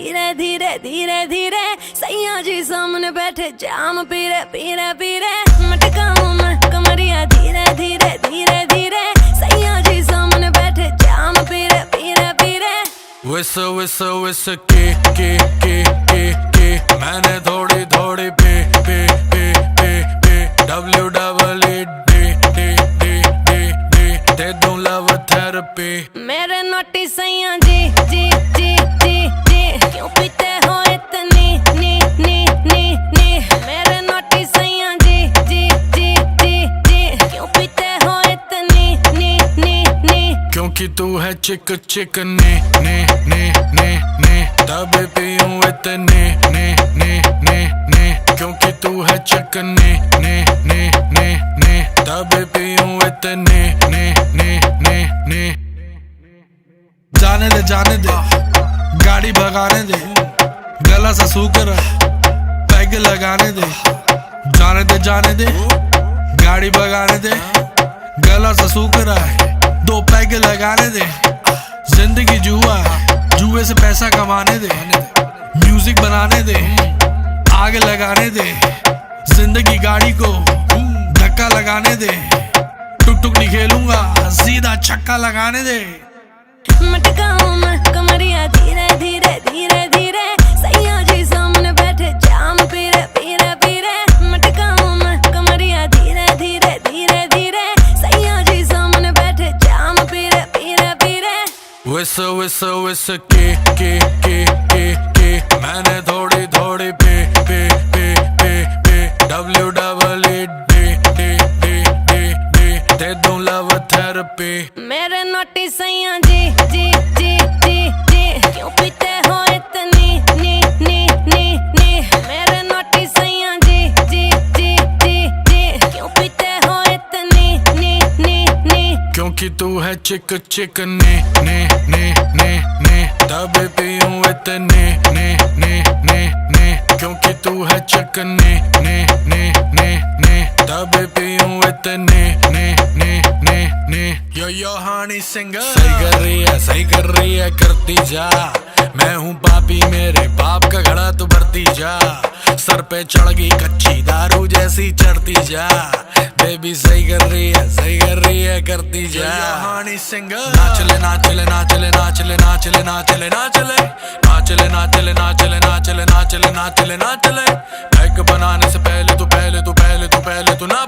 धीरे धीरे धीरे धीरे सैया जी सामने बैठे जाम पीरे पीरे पीरे मटकाऊं मैं कमरिया धीरे धीरे धीरे धीरे सैया जी सामने बैठे जाम पीरे पीरे पीरे विस विस विस के मैंने थोड़ी थोड़ी पे डब्ल्यू डबल दे दूं लव थेरेपी। मेरे नोटी सैया जी जी जी जी जी क्यों पीते हो इतनी नी मेरे नोटी सैया जी जी जी जी जी क्यों पीते हो इतनी नी क्योंकि तू है चिक चिक ने तब पीऊं इतने ने क्योंकि तू है चिक ने तब पीऊं इतने ने जाने दे गाड़ी भगाने दे गला सा सूकर पैग लगाने दे जाने दे गाड़ी भगाने दे गला सा सूकर दो पैग लगाने दे। जिंदगी जुआ है जुए से पैसा कमाने दे म्यूजिक बनाने दे आग लगाने दे जिंदगी गाड़ी को धक्का लगाने दे टुक टुक नहीं खेलूंगा सीधा छक्का लगाने दे। मटकाऊं मैं कमरिया धीरे धीरे धीरे धीरे सैया जी सामने बैठे जाम पीरे पीरे पीरे मटकाऊं मैं कमरिया धीरे धीरे धीरे धीरे सैया जी सामने बैठे जाम पीरे पीरे पीरे विस विस विस के मैंने थोड़ी थोड़ी पे डब्ल्यू डबल दे दूं लव थेरेपी। मेरे नोटी सैया जी जी जी जी जी क्यों पीते हो इतनी नी मेरे नोटी सैया जी जी जी जी जी क्यों पीते हो इतनी नी क्योंकि तू है चिक चिक ने तब पीऊं इतने ने क्योंकि तू है चिक ने तब पीऊं इतने ने यो हानी सिंगर सही कर रही है करती जा। मैं हूँ पापी मेरे बाप का घड़ा तू भरती जा सर पे चढ़ गई कच्ची दारू जैसी चढ़ती जा बेबी सही कर रही है करती जा। हानी सिंगर नाचले बैग बनाने से पहले तू ना